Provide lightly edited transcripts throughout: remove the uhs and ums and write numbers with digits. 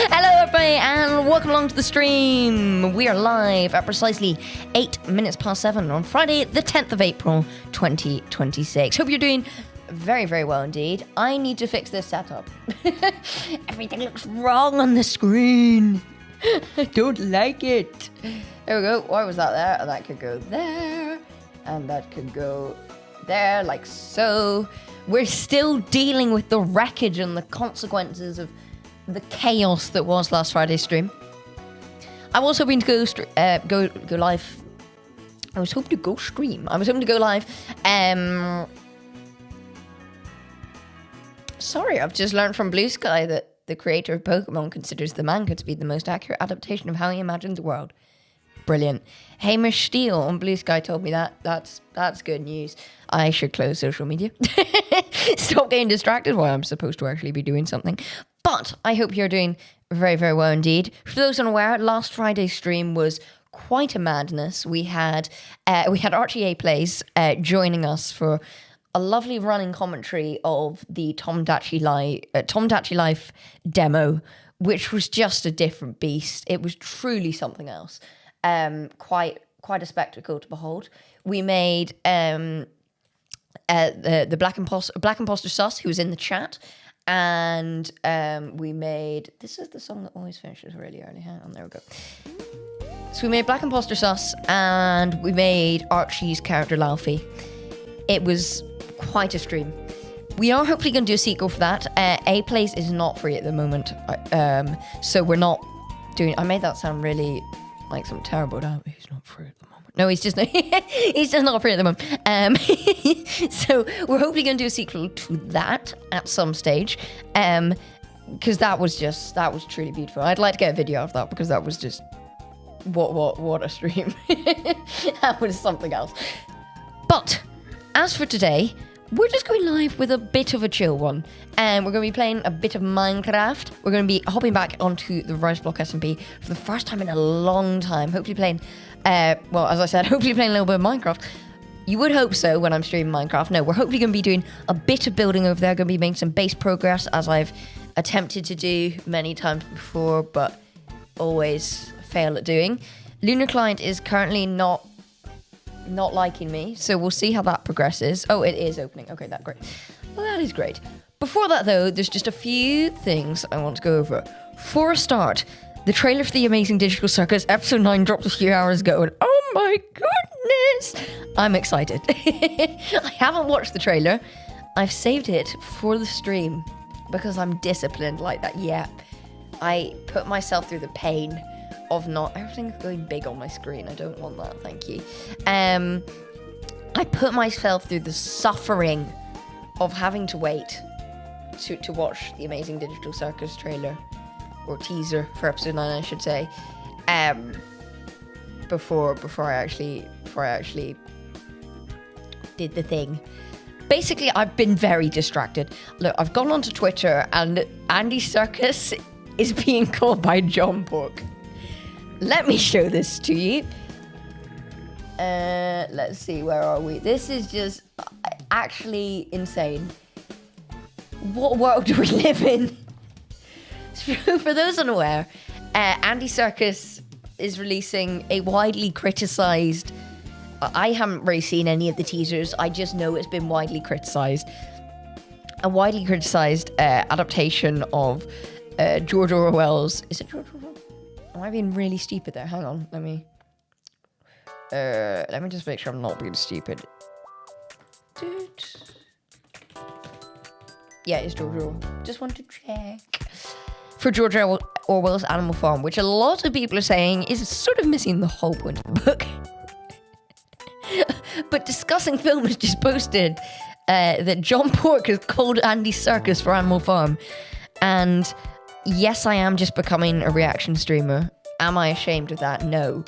Hello everybody and welcome along to the stream. We are live at precisely 8 minutes past 7 on Friday the 10th of April 2026. Hope you're doing very, very well indeed. I need to fix this setup. Everything looks wrong on the screen. I don't like it. There we go. Why was that there? And that could go there. And that could go there, like so. We're still dealing with the wreckage and the consequences of the chaos that was last Friday's stream. I was hoping to go live. I was hoping to go stream. I was hoping to go live. Sorry, I've just learned from Blue Sky that the creator of Pokemon considers the manga to be the most accurate adaptation of how he imagined the world. Brilliant. Hamish Steele on Blue Sky told me that. That's good news. I should close social media. Stop getting distracted while I'm supposed to actually be doing something. But I hope you're doing very, very well indeed. For those unaware, last Friday's stream was quite a madness. We had Archie A Plays joining us for a lovely running commentary of the Tom Dachi Life demo, which was just a different beast. It was truly something else. Quite a spectacle to behold. We made the Black Imposter Sus, who was in the chat, and we made, this is the song that always finishes really early. Hang on, there we go. So we made Black Imposter Sus, and we made Archie's character Laufey. It was quite a stream. We are hopefully going to do a sequel for that. A Place is not free at the moment, so we're not doing. I made that sound really like something terrible. He's not free at the moment. No, he's just not free at the moment. So we're hopefully going to do a sequel to that at some stage, because that was truly beautiful. I'd like to get a video of that because that was just what a stream. That was something else. But as for today, we're just going live with a bit of a chill one. And we're going to be playing a bit of Minecraft. We're going to be hopping back onto the Rise Block SMP for the first time in a long time. Hopefully playing, as I said, hopefully playing a little bit of Minecraft. You would hope so when I'm streaming Minecraft. No, we're hopefully going to be doing a bit of building over there. Going to be making some base progress, as I've attempted to do many times before, but always fail at doing. Lunar Client is currently not liking me, so we'll see how that progresses. Oh, it is opening. Okay, that's great. Well, that is great. Before that, though, there's just a few things I want to go over. For a start, the trailer for The Amazing Digital Circus Episode 9 dropped a few hours ago, and oh my goodness! I'm excited. I haven't watched the trailer. I've saved it for the stream because I'm disciplined like that. Yeah, I put myself through the pain of not everything's going big on my screen. I don't want that, thank you. I put myself through the suffering of having to wait to watch the Amazing Digital Circus trailer or teaser for episode 9, I should say, before I actually did the thing. Basically, I've been very distracted. Look, I've gone onto Twitter and Andy Serkis is being called by John Pork. Let me show this to you. Let's see, where are we? This is just actually insane. What world do we live in? For those unaware, Andy Serkis is releasing a widely criticised... I haven't really seen any of the teasers. I just know it's been widely criticised. A widely criticised adaptation of George Orwell's... Is it George Orwell? Am I being really stupid there? Hang on, let me just make sure I'm not being stupid. Yeah, it's George Orwell. Just want to check. For George Orwell's Animal Farm, which a lot of people are saying is sort of missing the whole point of the book. But Discussing Film has just posted that John Pork has called Andy Serkis for Animal Farm. And yes, I am just becoming a reaction streamer. Am I ashamed of that? No.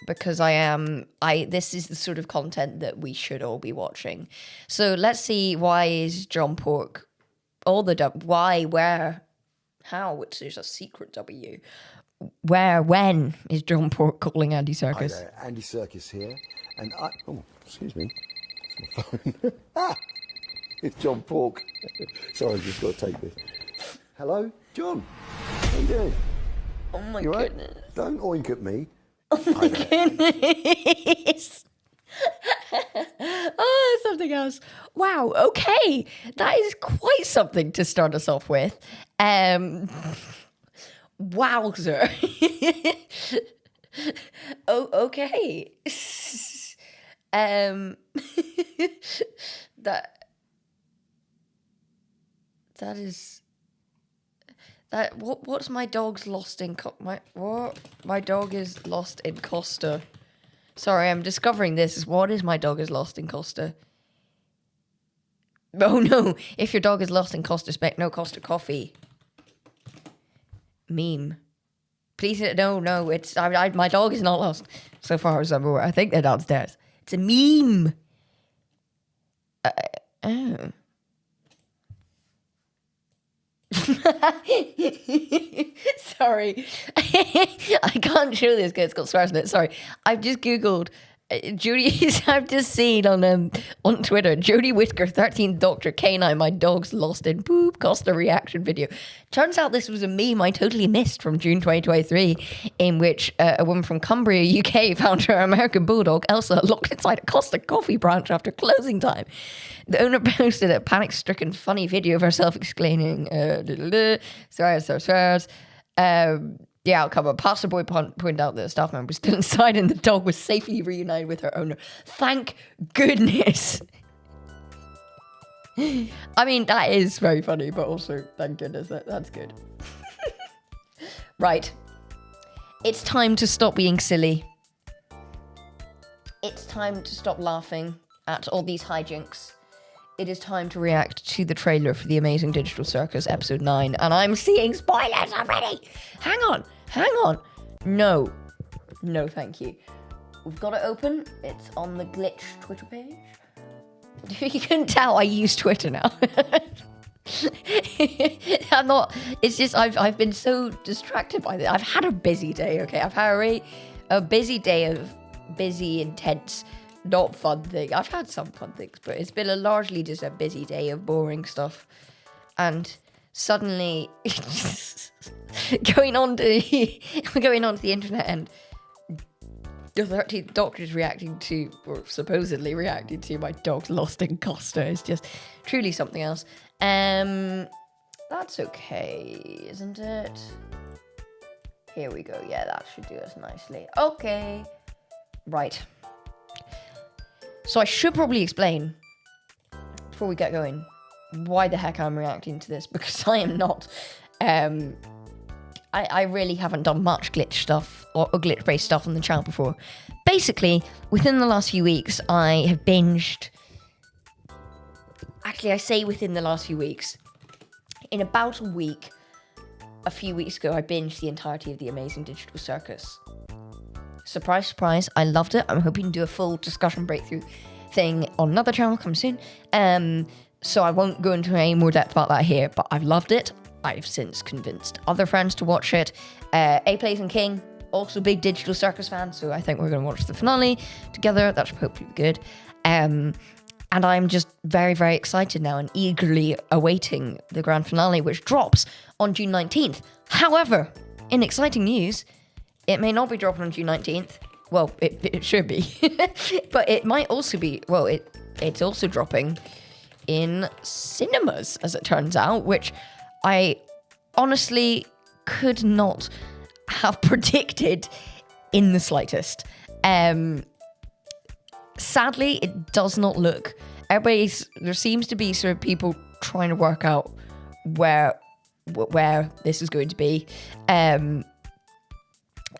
Because this is the sort of content that we should all be watching. So let's see, why is John Pork, why, where, how, which is a secret W. Where, when is John Pork calling Andy Serkis? Hi there, Andy Serkis here. And excuse me. It's my phone. It's John Pork. Sorry, I've just got to take this. Hello, John. How you doing? Oh my You right? goodness. Don't oink at me. Oh my goodness. Oh, something else. Wow, okay. That is quite something to start us off with. Wowzer. Oh, okay. That is what's my dog's lost in my dog is lost in Costa. Sorry, I'm discovering this. What is my dog is lost in Costa? Oh no, if your dog is lost in Costa, expect no Costa coffee. Meme. Please, no, it's my dog is not lost so far as I'm aware. I think they're downstairs. It's a meme. Oh. Sorry. I can't show this because it's got swears in it. Sorry. I've just Googled I've just seen on Twitter, Jodie Whittaker, 13th Doctor, Canine, my dog's lost in poop, Costa reaction video. Turns out this was a meme I totally missed from June 2023, in which a woman from Cumbria, UK, found her American bulldog, Elsa, locked inside a Costa coffee branch after closing time. The owner posted a panic-stricken funny video of herself exclaiming, swears. Yeah, I'll cover. Pastor Boy pointed out that the staff member was still inside and the dog was safely reunited with her owner. Thank goodness. I mean, that is very funny, but also, thank goodness, that's good. Right. It's time to stop being silly. It's time to stop laughing at all these hijinks. It is time to react to the trailer for The Amazing Digital Circus Episode 9, and I'm seeing spoilers already! Hang on! No, thank you. We've got it open. It's on the Glitch Twitter page. You can tell I use Twitter now. I'm not, it's just, I've been so distracted by this. I've had a busy day, okay? I've had a busy day of busy, intense, not fun thing. I've had some fun things, but it's been largely just a busy day of boring stuff. And suddenly, going on to the internet, and the 13th Doctor is reacting to, or supposedly reacting to, my dog's lost in Costa is just truly something else. That's okay, isn't it? Here we go. Yeah, that should do us nicely. Okay. Right. So I should probably explain, before we get going, why the heck I'm reacting to this, because I am not, I really haven't done much glitch stuff, or glitch-based stuff on the channel before. Basically, within the last few weeks, I have binged, actually I say within the last few weeks, in about a week, a few weeks ago, I binged the entirety of The Amazing Digital Circus. Surprise, surprise, I loved it. I'm hoping to do a full discussion breakthrough thing on another channel coming soon. So I won't go into any more depth about that here, but I've loved it. I've since convinced other friends to watch it. A Plays and King, also big Digital Circus fan, so I think we're going to watch the finale together. That should hopefully be good. And I'm just very, very excited now and eagerly awaiting the grand finale, which drops on June 19th. However, in exciting news, it may not be dropping on June 19th. Well, it should be. But it might also be, well, it's also dropping in cinemas, as it turns out, which I honestly could not have predicted in the slightest. Sadly, it does not look. There seems to be sort of people trying to work out where this is going to be.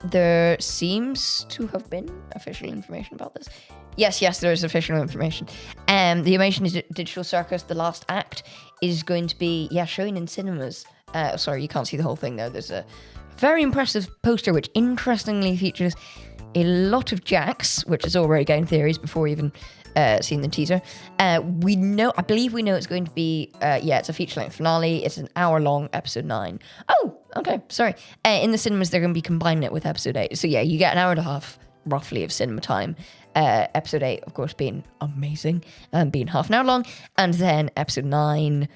There seems to have been official information about this. Yes, there is official information. The Amazing Digital Circus, the last act, is going to be, showing in cinemas. Sorry, you can't see the whole thing though. There's a very impressive poster, which interestingly features a lot of Jacks, which is already getting theories before even seeing the teaser. I believe we know it's going to be, it's a feature-length finale. It's an hour-long episode 9. Oh, okay, sorry. In the cinemas, they're going to be combining it with episode 8. So yeah, you get an hour and a half roughly of cinema time. Episode 8, of course, being amazing and being half an hour long, and then episode 9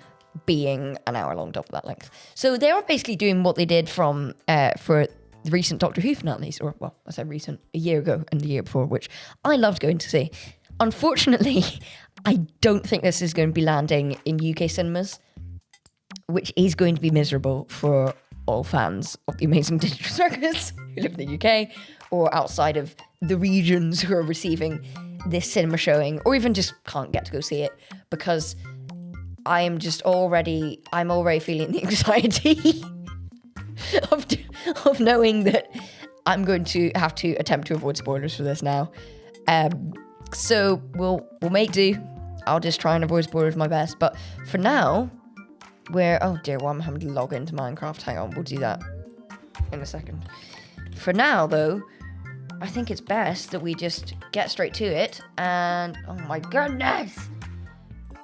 being an hour long, double that length. So they are basically doing what they did from for the recent Doctor Who finales, or well, I said recent, a year ago and the year before, which I loved going to see. Unfortunately, I don't think this is going to be landing in UK cinemas, which is going to be miserable for all fans of the amazing digital circus who live in the UK or outside of the regions who are receiving this cinema showing, or even just can't get to go see it, because I'm already feeling the anxiety of knowing that I'm going to have to attempt to avoid spoilers for this now. So we'll make do. I'll just try and avoid spoilers my best. But for now, oh dear, well, I'm having to log into Minecraft. Hang on, we'll do that in a second. For now, though, I think it's best that we just get straight to it. And oh my goodness!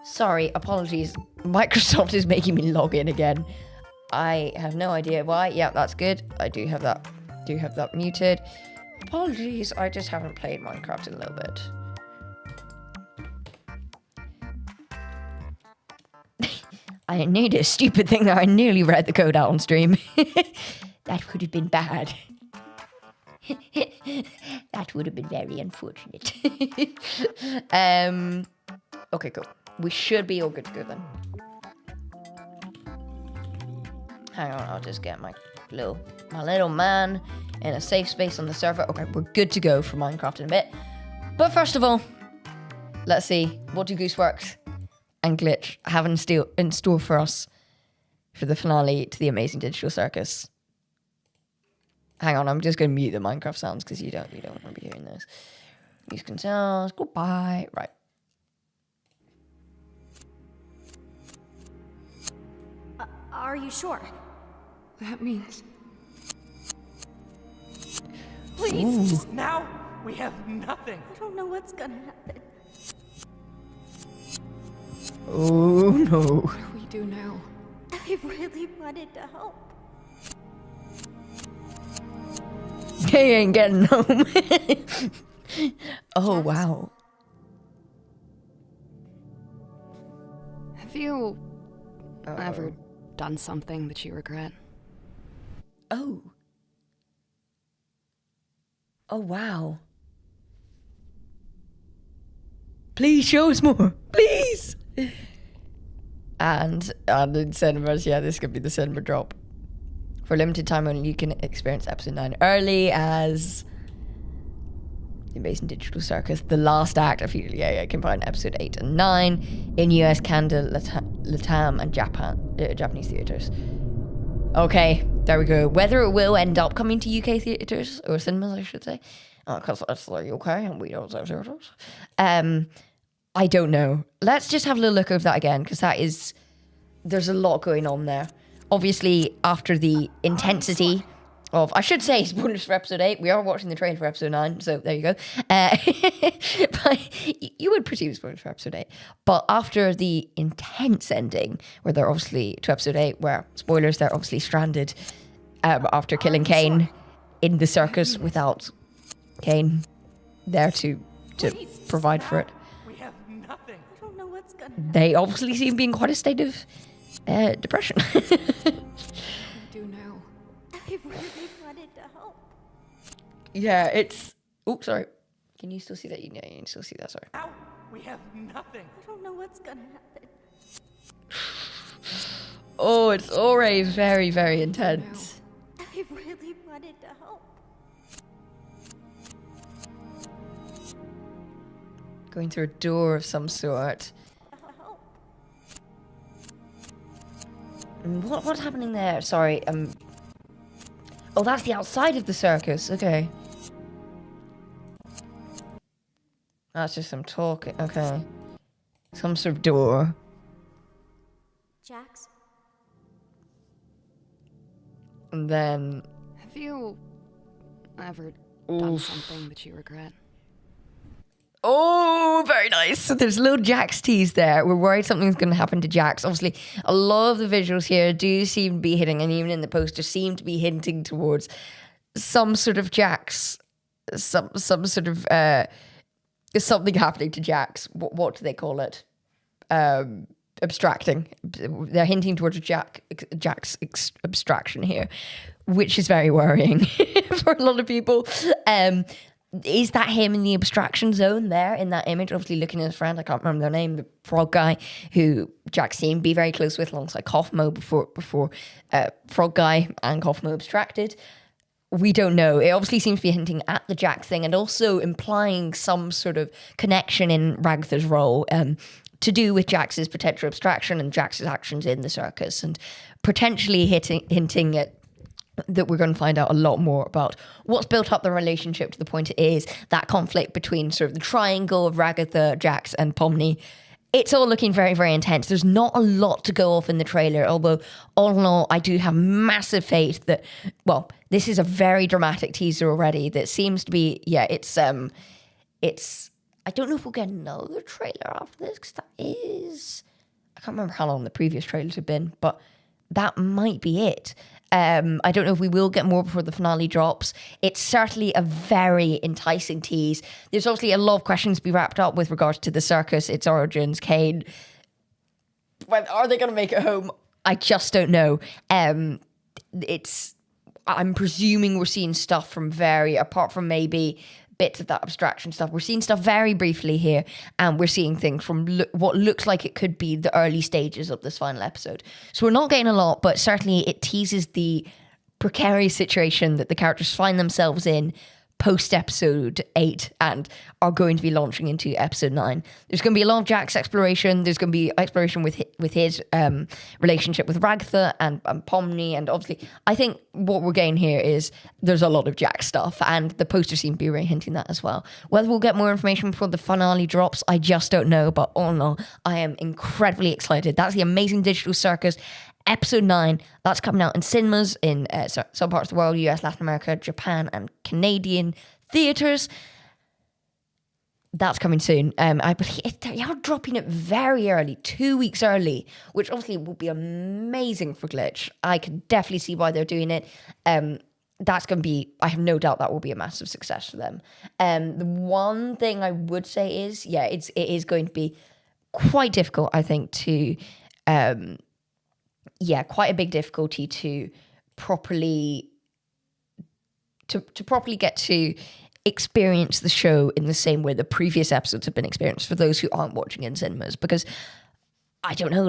Sorry, apologies. Microsoft is making me log in again. I have no idea why. Yeah, that's good. I do have that muted. Apologies, I just haven't played Minecraft in a little bit. I did a stupid thing there. I nearly read the code out on stream. That would have been bad. That would have been very unfortunate. Okay, cool. We should be all good to go then. Hang on, I'll just get my little man in a safe space on the server. Okay, we're good to go for Minecraft in a bit. But first of all, let's see, what do Gooseworks and Glitch have in store for us for the finale to the Amazing Digital Circus? Hang on, I'm just going to mute the Minecraft sounds because you don't want to be hearing those. Music sounds, goodbye. Right. Are you sure? That means... Please, now we have nothing. I don't know what's gonna happen. Oh no. What do we do now? I really wanted to help. They ain't getting home. Oh wow. Have you ever done something that you regret? Oh. Oh wow. Please show us more. Please. And in cinemas, yeah, this could be the cinema drop. For a limited time only, you can experience episode 9 early as The Amazing Digital Circus, the last act of combine episode 8 and 9 in US, Canada, Latam, and Japanese theatres. Okay, there we go. Whether it will end up coming to UK theatres, or cinemas, I should say, because that's the UK and we don't have theatres. I don't know. Let's just have a little look over that again, because there's a lot going on there. Obviously, after the intensity of, I should say, spoilers for episode 8. We are watching the trailer for episode 9, so there you go. But you would presume spoilers for episode 8. But after the intense ending, where they're obviously, to episode 8, where, spoilers, they're obviously stranded after killing Kane in the circus without Kane there to provide for it. We have nothing. I don't know what's gonna happen. They obviously seem to be in quite a state of depression. What do we do now? I really wanted to help. Yeah, it's... Oh, sorry. Can you still see that? Yeah, you can still see that, sorry. Now we have nothing. I don't know what's gonna happen. Oh, it's already very, very intense. I really wanted to help. Going through a door of some sort. Help. What's happening there? Sorry, Oh, that's the outside of the circus. Okay. That's just some talking. Okay. Some sort of door. Jax? And then... Have you ever done something that you regret? Oh, very nice. So there's a little Jax tease there. We're worried something's going to happen to Jax. Obviously, a lot of the visuals here do seem to be hitting, and even in the poster, seem to be hinting towards some sort of Jax some sort of something happening to Jax. What do they call it? Abstracting. They're hinting towards Jax abstraction here, which is very worrying for a lot of people. Is that him in the abstraction zone there in that image? Obviously looking at his friend, I can't remember their name, the frog guy who Jax seemed to be very close with alongside Kaufmo before frog guy and Kaufmo abstracted. We don't know. It obviously seems to be hinting at the Jax thing and also implying some sort of connection in Ragtha's role to do with Jax's potential abstraction and Jax's actions in the circus, and potentially hinting at that we're going to find out a lot more about what's built up the relationship to the point it is, that conflict between sort of the triangle of Ragatha, Jax and Pomni. It's all looking very, very intense. There's not a lot to go off in the trailer, although all in all, I do have massive faith that, well, this is a very dramatic teaser already that seems to be, it's, I don't know if we'll get another trailer after this, because that is, I can't remember how long the previous trailers have been, but that might be it. I don't know if we will get more before the finale drops. It's certainly a very enticing tease. There's obviously a lot of questions to be wrapped up with regards to the circus, its origins, Kane. When are they going to make it home? I just don't know. I'm presuming we're seeing stuff from apart from maybe bits of that abstraction stuff, we're seeing stuff very briefly here, and we're seeing things from what looks like it could be the early stages of this final episode. So we're not getting a lot, but certainly it teases the precarious situation that the characters find themselves in post episode 8 and are going to be launching into episode 9. There's going to be a lot of Jack's exploration. There's going to be exploration with his relationship with Ragtha and Pomni, and obviously I think what we're getting here is there's a lot of Jack stuff, and the poster seems to be really hinting that as well. Whether we'll get more information before the finale drops, I just don't know, but all in all, I am incredibly excited. That's the Amazing Digital Circus Episode 9, that's coming out in cinemas in some parts of the world, US, Latin America, Japan, and Canadian theatres. That's coming soon. I believe they are dropping it very early, 2 weeks early, which obviously will be amazing for Glitch. I can definitely see why they're doing it. That's going to be, I have no doubt that will be a massive success for them. The one thing I would say is, it is going to be quite difficult, I think, to... quite a big difficulty to properly get to experience the show in the same way the previous episodes have been experienced for those who aren't watching in cinemas, because I don't know,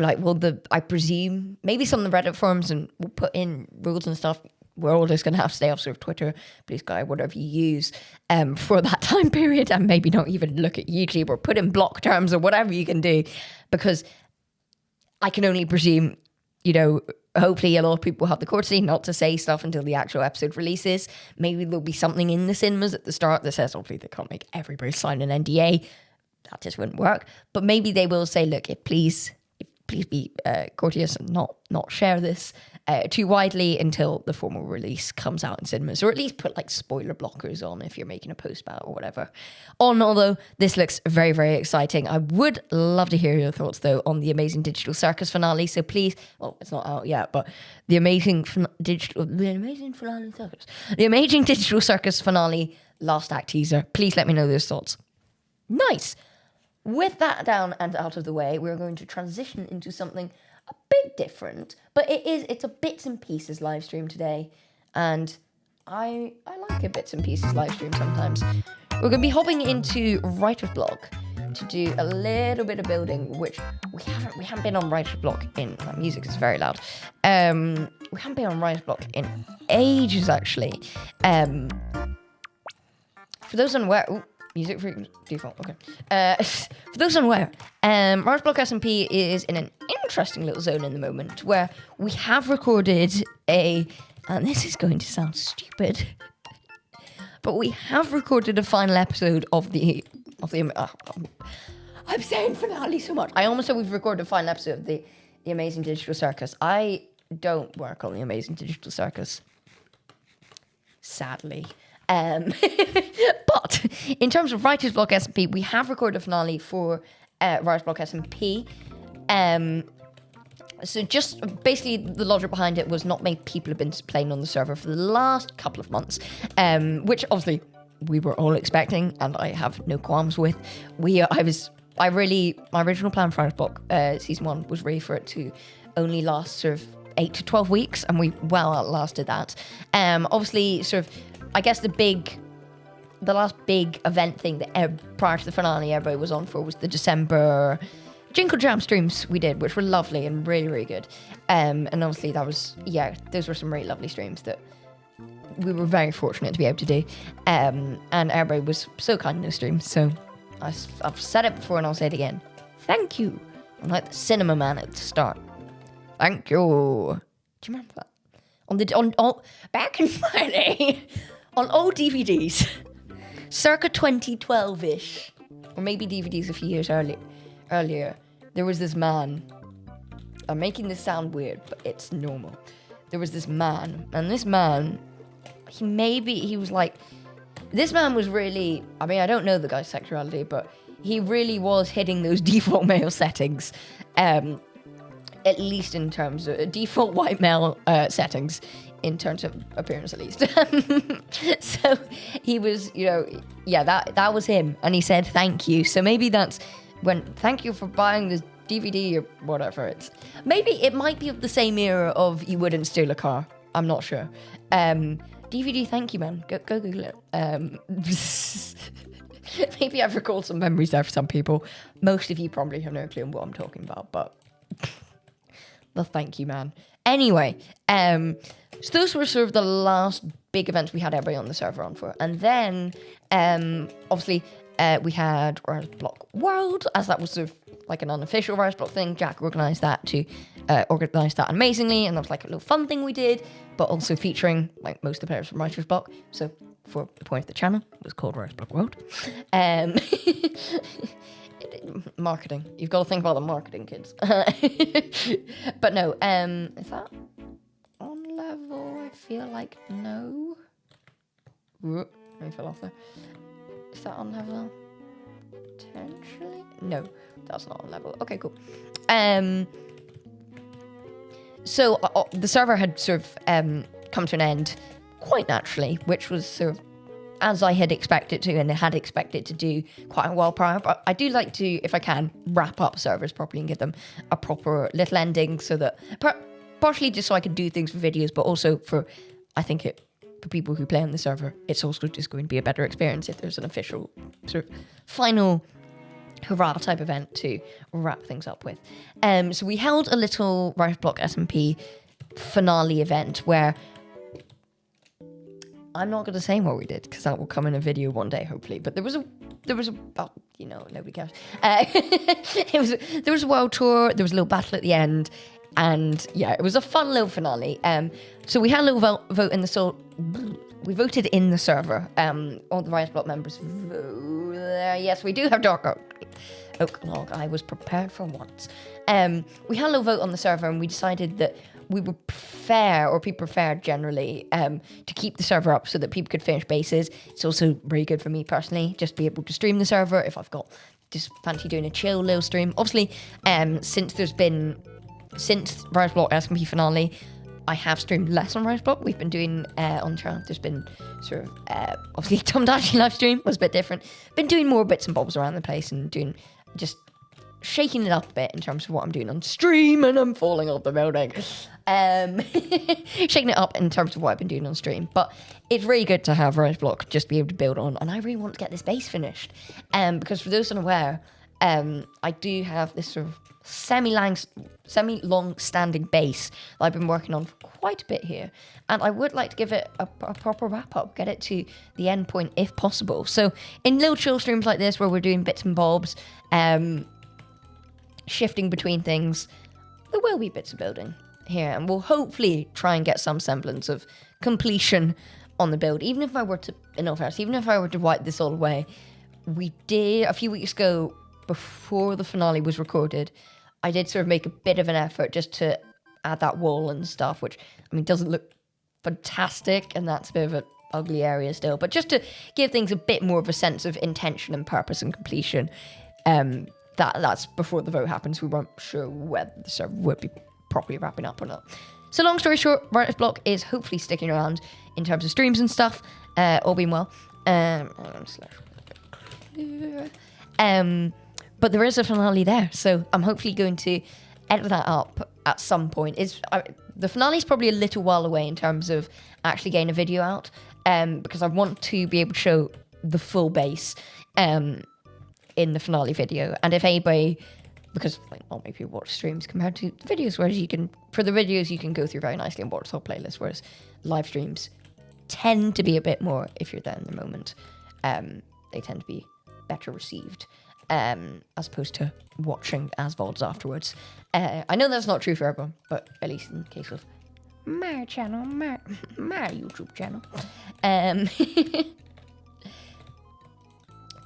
I presume maybe some of the Reddit forums and will put in rules and stuff. We're all just going to have to stay off sort of Twitter, Blue Sky, whatever you use for that time period, and maybe not even look at YouTube or put in block terms or whatever you can do, because I can only presume, hopefully a lot of people have the courtesy not to say stuff until the actual episode releases. Maybe there'll be something in the cinemas at the start that says, hopefully they can't make everybody sign an NDA. That just wouldn't work. But maybe they will say, look, please be courteous and not share this too widely until the formal release comes out in cinemas, or at least put spoiler blockers on if you're making a post about or whatever. Although this looks very, very exciting. I would love to hear your thoughts though on the Amazing Digital Circus finale. So please, well, it's not out yet, but the Amazing Digital Circus finale last act teaser. Please let me know those thoughts. Nice. With that down and out of the way, we're going to transition into something a bit different, but it's a bits and pieces live stream today, and I like a bits and pieces live stream sometimes. We're going to be hopping into Writer's Block to do a little bit of building, which we haven't been on Writer's Block in, my music is very loud, we haven't been on Writer's Block in ages actually. For those unaware, music for default, okay. For those unaware, Writer's Block SMP is in an interesting little zone in the moment where we have recorded and this is going to sound stupid, but we have recorded a final episode of the I'm saying finale so much. I almost said we've recorded a final episode of the Amazing Digital Circus. I don't work on the Amazing Digital Circus, sadly. But in terms of Writer's Block SMP, we have recorded a finale for Writer's Block SMP. So just basically the logic behind it was not many people have been playing on the server for the last couple of months, which obviously we were all expecting, and I have no qualms with. My original plan for Writer's Block season 1 was really for it to only last sort of 8 to 12 weeks, and we well outlasted that. Obviously, sort of, I guess the last big event thing that prior to the finale everybody was on for was the December Jingle Jam streams we did, which were lovely and really, really good. And obviously those were some really lovely streams that we were very fortunate to be able to do. And everybody was so kind in those streams. So I've said it before and I'll say it again. Thank you. I'm like the cinema man at the start. Thank you. Do you remember that? On back in my day, on old DVDs, circa 2012-ish, or maybe DVDs a few years earlier, there was this man. I'm making this sound weird, but it's normal. There was this man, and this man, this man was really, I mean, I don't know the guy's sexuality, but he really was hitting those default male settings, at least in terms of default white male settings, in terms of appearance at least. So he was, that was him, and he said thank you. So maybe that's thank you for buying this DVD or whatever. Maybe it might be of the same era of you wouldn't steal a car. I'm not sure. DVD, thank you, man. Go Google it. Maybe I've recalled some memories there for some people. Most of you probably have no clue what I'm talking about, but the thank you, man. Anyway, so those were sort of the last big events we had everybody on the server on for. And then, obviously, we had Writer's Block World, as that was sort of like an unofficial Writer's Block thing. Jack organised that amazingly, and that was like a little fun thing we did, but also featuring like most of the players from Writer's Block. So for the point of the channel, it was called Writer's Block World. Marketing. You've got to think about the marketing, kids. But no, is that on level? I feel like no. Let me fell off there. Is that on level? Potentially? No, that's not on level. Okay, cool. So the server had sort of come to an end quite naturally, which was sort of as I had expected to, and I had expected to do quite a while prior. But I do like to, if I can, wrap up servers properly and give them a proper little ending, so that partially just so I can do things for videos, but also for people who play on the server, it's also just going to be a better experience if there's an official sort of final hurrah type event to wrap things up with. So we held a little Writer's Block SMP finale event where I'm not going to say what we did because that will come in a video one day, hopefully. But there was a nobody cares. There was a world tour. There was a little battle at the end, and yeah, it was a fun little finale. So we had a little vote in the we voted in the server. All the Writer's Block members. Yes, we do have Dark Oak Log. I was prepared for once. We had a little vote on the server, and we decided that we would preferred generally to keep the server up so that people could finish bases. It's also really good for me personally, just be able to stream the server if I've got just fancy doing a chill little stream. Obviously, since Writer's Block SMP finale, I have streamed less on Writer's Block. We've been doing on channel. There's been sort of obviously Tom Dashy live stream was a bit different. Been doing more bits and bobs around the place and doing just shaking it up a bit in terms of what I'm doing on stream, and I'm falling off the building. Shaking it up in terms of what I've been doing on stream, but it's really good to have Writer's Block just be able to build on, and I really want to get this base finished, because for those unaware, I do have this sort of semi-long standing base that I've been working on for quite a bit here, and I would like to give it a proper wrap up, get it to the end point if possible. So in little chill streams like this where we're doing bits and bobs, shifting between things, there will be bits of building here, and we'll hopefully try and get some semblance of completion on the build. Even if I were to wipe this all away, we did a few weeks ago before the finale was recorded, I did sort of make a bit of an effort just to add that wall and stuff, which I mean doesn't look fantastic, and that's a bit of an ugly area still, but just to give things a bit more of a sense of intention and purpose and completion. That's before the vote happens. We weren't sure whether the server would be properly wrapping up or not. So long story short, Writer's Block is hopefully sticking around in terms of streams and stuff, all being well. But there is a finale there, so I'm hopefully going to edit that up at some point. The finale is probably a little while away in terms of actually getting a video out, because I want to be able to show the full base in the finale video. And if anybody, because not many people watch streams compared to the videos, whereas for the videos you can go through very nicely and watch the whole playlist, whereas live streams tend to be a bit more, if you're there in the moment, they tend to be better received, as opposed to watching as VODs afterwards. I know that's not true for everyone, but at least in the case of my channel, my YouTube channel.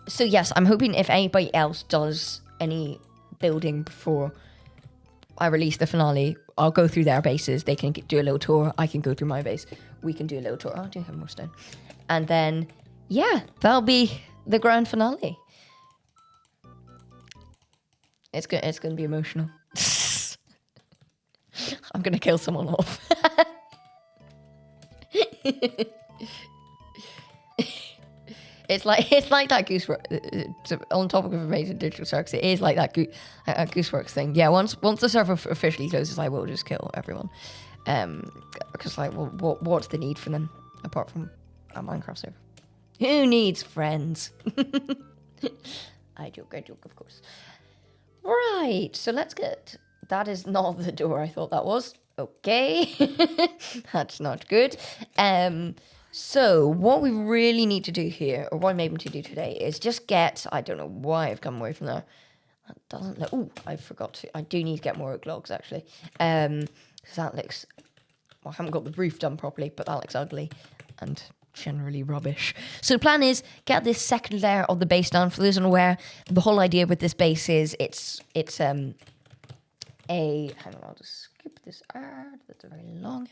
So yes, I'm hoping if anybody else does any building before I release the finale, I'll go through their bases. They can do a little tour. I can go through my base. We can do a little tour. I do have more stone. And then, yeah, that'll be the grand finale. It's gonna be emotional. I'm gonna kill someone off. It's like that Gooseworks. On topic of amazing digital circus, it is like that Gooseworks thing. Yeah, once the server officially closes, I will just kill everyone. Because what's the need for them apart from a Minecraft server? Who needs friends? I joke, of course. Right, so let's get. That is not the door I thought that was. Okay, that's not good. So what we really need to do here, or what I'm able to do today, is just get. I don't know why I've come away from there. That doesn't look. Oh, I forgot to. I do need to get more oak logs actually. Because that looks. Well, I haven't got the roof done properly, but that looks ugly and generally rubbish. So the plan is get this second layer of the base down. For those unaware, the whole idea with this base is it's hang on, I'll just skip this ad. That's a very long ad.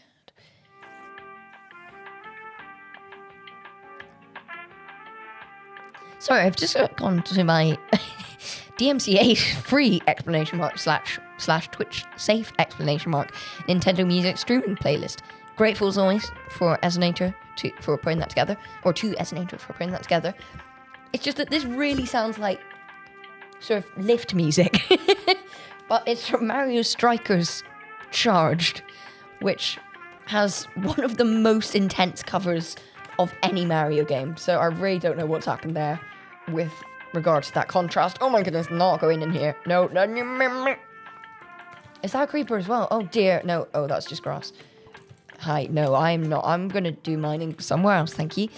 Sorry, I've just gone to my DMCA free exclamation mark slash Twitch safe exclamation mark Nintendo Music streaming playlist. Grateful as always for Esonator for putting that together, or to Esonator for putting that together. It's just that this really sounds like sort of lift music, but it's from Mario Strikers Charged, which has one of the most intense covers of any Mario game. So I really don't know what's happened there with regards to that contrast. Oh my goodness, not going in here. No. Is that a creeper as well? Oh dear, no. Oh, that's just grass. Hi, no, I'm not. I'm gonna do mining somewhere else, thank you.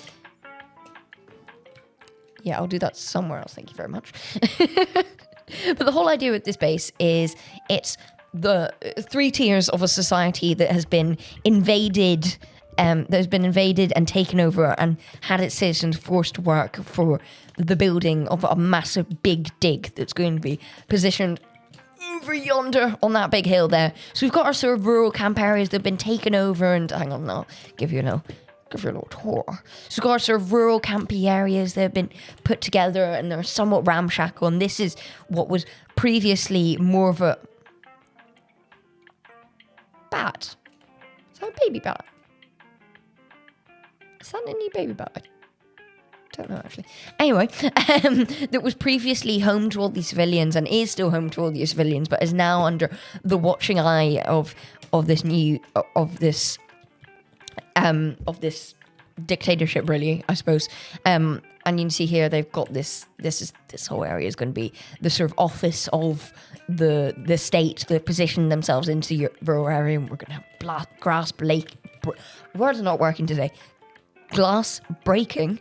Yeah, I'll do that somewhere else, thank you very much. But the whole idea with this base is it's the 3 tiers of a society that has been invaded, and taken over and had its citizens forced to work for the building of a massive big dig that's going to be positioned over yonder on that big hill there. So we've got our sort of rural camp areas that have been taken over, and hang on, I'll give you a little tour. So we've got our sort of rural campy areas that have been put together, and they're somewhat ramshackle, and this is what was previously more of a bat. Is that a baby bat? Is that any baby bat? I don't know actually. Anyway, that was previously home to all these civilians and is still home to all these civilians, but is now under the watching eye of this dictatorship, really, I suppose. And you can see here they've got this whole area is going to be the sort of office of the state that position themselves into the rural area, and we're going to have grass blake. Words are not working today. Glass breaking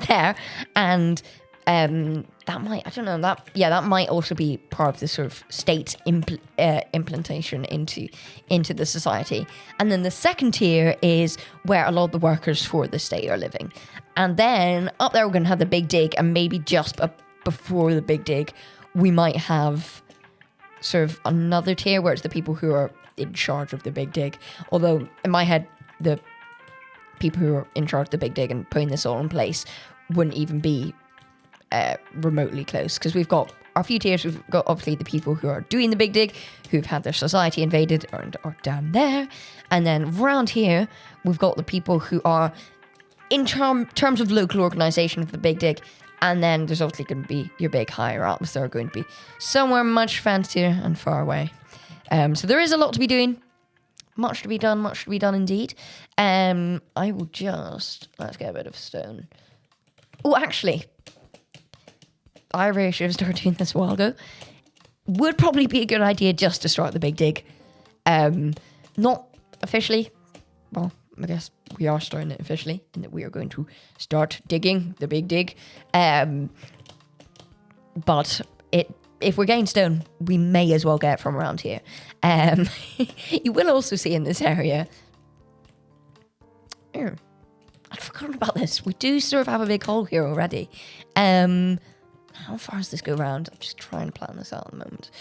there, and that might also be part of the sort of state implementation into the society. And then the second tier is where a lot of the workers for the state are living. And then up there we're going to have the big dig, and maybe just before the big dig we might have sort of another tier where it's the people who are in charge of the big dig. Although in my head the people who are in charge of the big dig and putting this all in place wouldn't even be remotely close, because we've got our few tiers. We've got obviously the people who are doing the big dig, who've had their society invaded, or down there, and then around here we've got the people who are in terms of local organisation of the Big Dig. And then there's obviously going to be your big higher ups that are going to be somewhere much fancier and far away. So there is a lot to be doing. Much to be done indeed. I will just... Let's get a bit of stone. Oh, actually, I really should have started doing this a while ago. Would probably be a good idea just to start the Big Dig. Not officially. Well, I guess we are starting it officially, in that we are going to start digging the Big Dig. But if we're getting stone, we may as well get it from around here. You will also see in this area... I'd forgotten about this. We do sort of have a big hole here already. How far does this go around? I'm just trying to plan this out at the moment.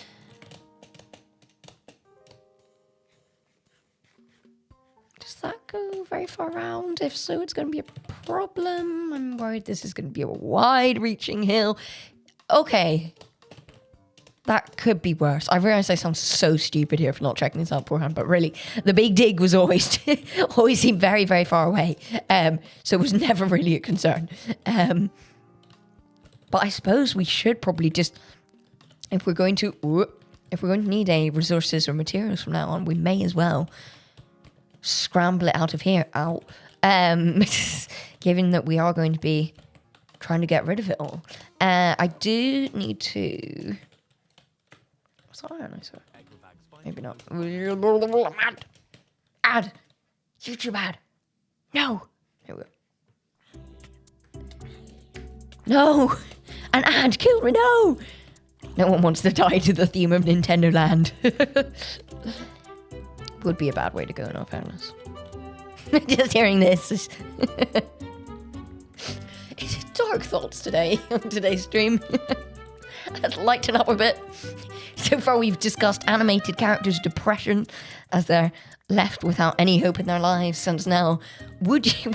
Does that go very far around? If so, it's going to be a problem. I'm worried this is going to be a wide-reaching hill. Okay. That could be worse. I realize I sound so stupid here for not checking this out beforehand, but really, the Big Dig was always always seemed very, very far away. So it was never really a concern. But I suppose we should probably just, if we're going to need any resources or materials from now on, we may as well scramble it out of here. Given that we are going to be trying to get rid of it all. I do need to... What's that iron I saw? Maybe not. Ad! YouTube ad! No! Here we go. No! An ad! Kill me! No! No one wants to die to the theme of Nintendo Land. Would be a bad way to go, in all fairness. Just hearing this is... It's dark thoughts today, on today's stream. Let's lighten up a bit. So far we've discussed animated characters' depression as they're left without any hope in their lives. And now, would you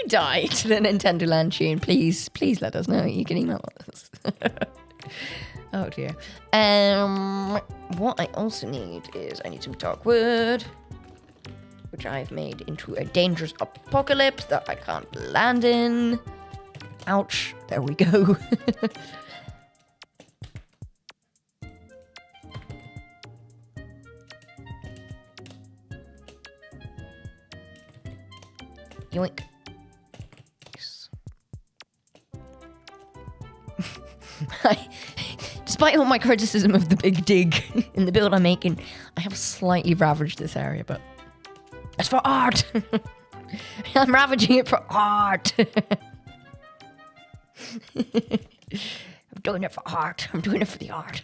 die to the Nintendo Land tune? Please let us know. You can email us. Oh dear. What I also need is I need some dark wood, which I've made into a dangerous apocalypse that I can't land in. Ouch. There we go. Yoink. Yes. Despite all my criticism of the Big Dig in the build I'm making, I have slightly ravaged this area, but it's for art. I'm ravaging it for art. I'm doing it for art. I'm doing it for the art.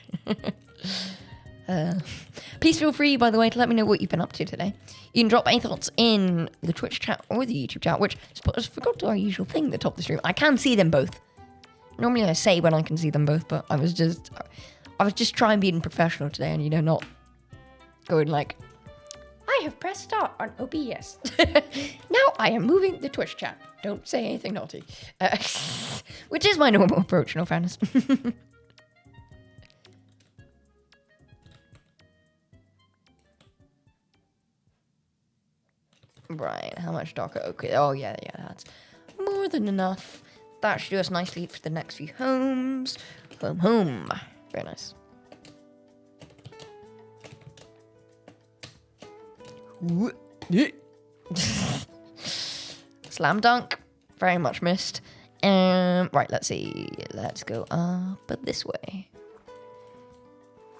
Please feel free, by the way, to let me know what you've been up to today. You can drop any thoughts in the Twitch chat or the YouTube chat, which I forgot to do our usual thing at the top of the stream. I can see them both. Normally I say when I can see them both, but I was just trying being professional today and, not going like, I have pressed start on OBS. Now I am moving the Twitch chat. Don't say anything naughty. Which is my normal approach, in all fairness. Right, how much darker? Okay, oh yeah, that's more than enough. That should do us nicely for the next few homes. Home. Very nice. Slam dunk. Very much missed. Right, let's see. Let's go up this way.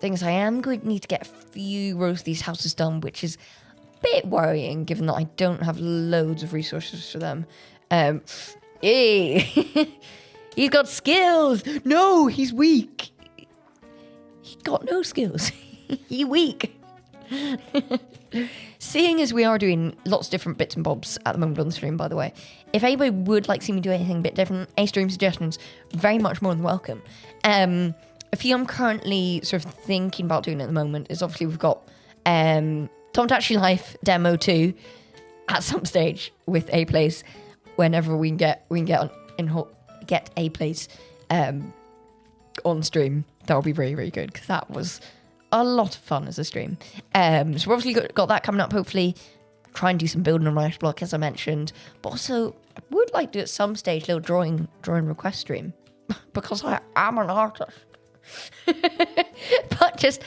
Thing is, I am going to need to get a few rows of these houses done, which is a bit worrying, given that I don't have loads of resources for them. Hey, he's got skills. No, he's weak. He got no skills. He weak. Seeing as we are doing lots of different bits and bobs at the moment on the stream, by the way, if anybody would like to see me do anything a bit different, stream suggestions, very much more than welcome. A few I'm currently sort of thinking about doing at the moment is obviously we've got Tom Tatchy Life Demo 2 at some stage with A Place. Whenever we can get A Place on stream, that'll be very, very good, because that was a lot of fun as a stream. So we've obviously got that coming up, hopefully try and do some building on writer's block, as I mentioned. But also, I would like to, at some stage, little drawing request stream. Because I am an artist. But just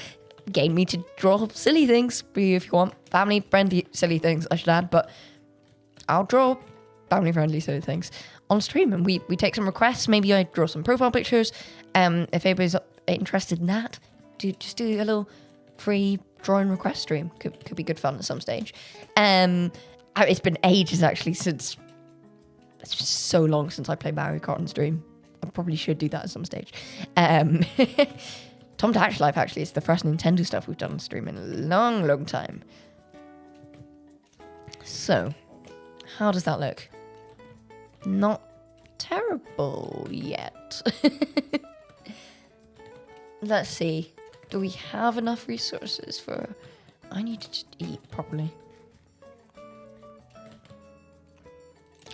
get me to draw silly things for you if you want. Family-friendly silly things, I should add. But I'll draw family-friendly silly things on stream. And we take some requests. Maybe I draw some profile pictures. If anybody's interested in that, just do a little free drawing request stream. Could be good fun at some stage. It's been ages, actually, since... It's just so long since I played Mario Kart on stream. I probably should do that at some stage. Tom Dash Life actually is the first Nintendo stuff we've done on stream in a long, long time. So, how does that look? Not terrible yet. Let's see. Do we have enough resources for... I need to just eat properly.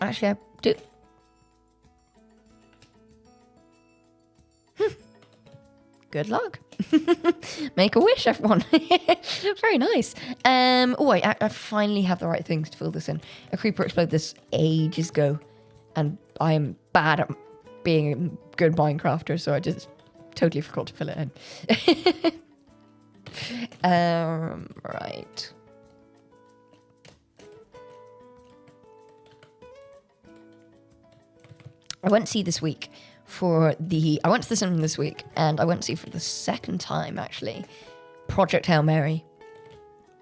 Actually, I do... Good luck. Make a wish, everyone. Very nice. I finally have the right things to fill this in. A creeper exploded this ages ago, and I am bad at being a good Minecrafter, so I just totally forgot to fill it in. Right. I went to see this week I went to the cinema this week, and I went to see for the second time, actually, Project Hail Mary.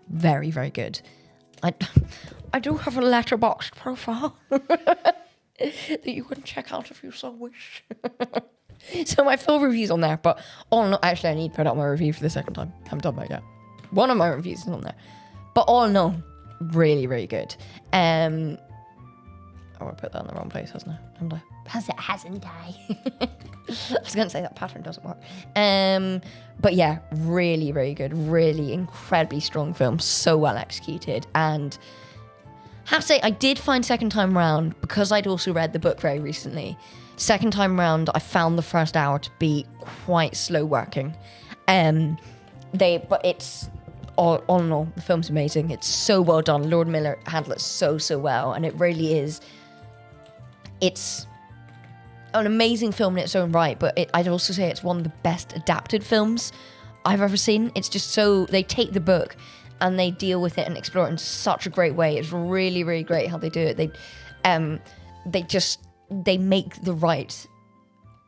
Very, very good. I do have a letterboxd profile that you can check out if you so wish. So my full review's on there, but actually I need to put out my review for the second time. I haven't done that yet. One of my reviews is on there. But all in all, really, really good. I put that in the wrong place, hasn't I? Hasn't I? I was going to say that pattern doesn't work. But yeah, really, really good. Really incredibly strong film. So well executed. And I have to say, I did find second time round, because I'd also read the book very recently. Second time round, I found the first hour to be quite slow working. But it's... All in all, the film's amazing. It's so well done. Lord Miller handled it so well. And it really is... It's an amazing film in its own right, but I'd also say it's one of the best adapted films I've ever seen. It's just so... They take the book and they deal with it and explore it in such a great way. It's really, really great how they do it. They make the right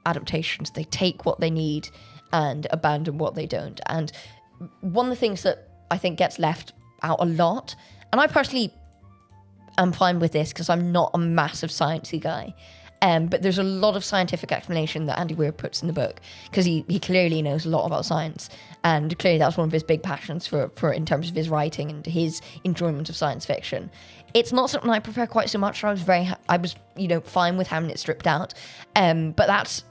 adaptations. They take what they need and abandon what they don't. And one of the things that I think gets left out a lot, and I personally am fine with this because I'm not a massive sciencey guy, but there's a lot of scientific explanation that Andy Weir puts in the book, because he clearly knows a lot about science, and clearly that's one of his big passions for in terms of his writing and his enjoyment of science fiction. It's not something I prefer quite so much. I was fine with having it stripped out, but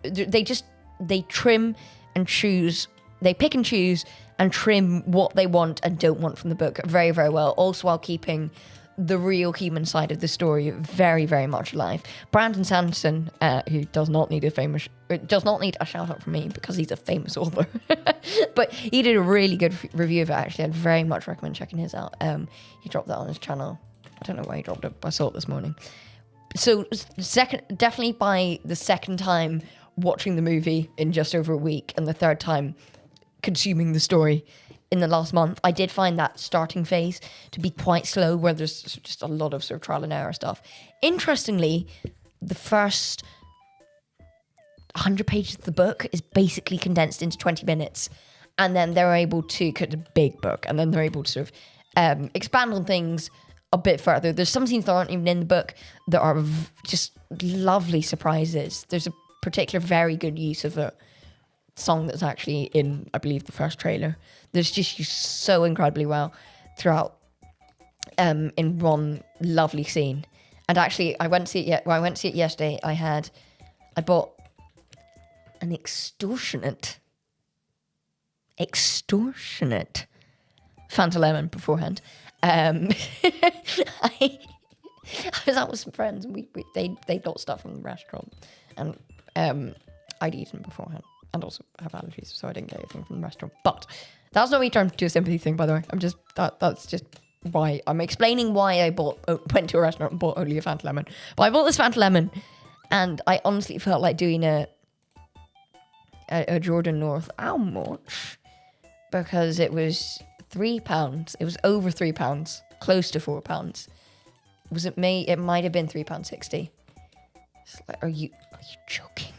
they trim and choose, they pick and choose and trim what they want and don't want from the book very, very well, also while keeping the real human side of the story very, very much alive. Brandon Sanderson, who does not need a shout out from me because he's a famous author, but he did a really good review of it. Actually, I'd very much recommend checking his out. He dropped that on his channel. I don't know why he dropped it, but I saw it this morning. So definitely by the second time watching the movie in just over a week, and the third time consuming the story in the last month, I did find that starting phase to be quite slow, where there's just a lot of sort of trial and error stuff. Interestingly, the first 100 pages of the book is basically condensed into 20 minutes. And then they're able to cut a big book, and then they're able to sort of expand on things a bit further. There's some scenes that aren't even in the book that are just lovely surprises. There's a particular very good use of a song that's actually in, I believe, the first trailer. There's just used so incredibly well throughout in one lovely scene. And actually, I went to see it yesterday. I bought an extortionate Fanta Lemon beforehand. I was out with some friends, and they got stuff from the restaurant, and I'd eaten beforehand, and also have allergies, so I didn't get anything from the restaurant. But that's not me trying to do a sympathy thing, by the way. I'm just that's just why I'm explaining why I went to a restaurant and bought only a Fanta Lemon. But I bought this Fanta Lemon, and I honestly felt like doing a Jordan North. How much? Because it was £3. It was over £3, close to £4. Was it May? It might have been £3.60. It's like, are you joking?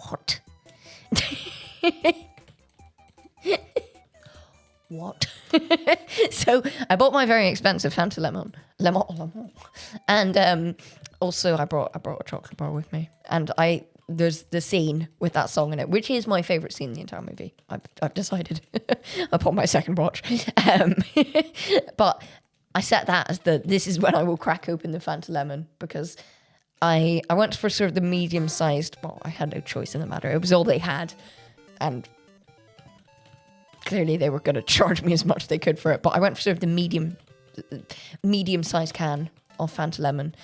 What? What? So I bought my very expensive Fanta lemon, and also I brought a chocolate bar with me. And there's the scene with that song in it, which is my favorite scene in the entire movie. I've decided upon my second watch. But I set that as this is when I will crack open the Fanta lemon, because I went for sort of the medium-sized. Well, I had no choice in the matter. It was all they had, and clearly they were going to charge me as much as they could for it. But I went for sort of the medium-sized can of Fanta lemon,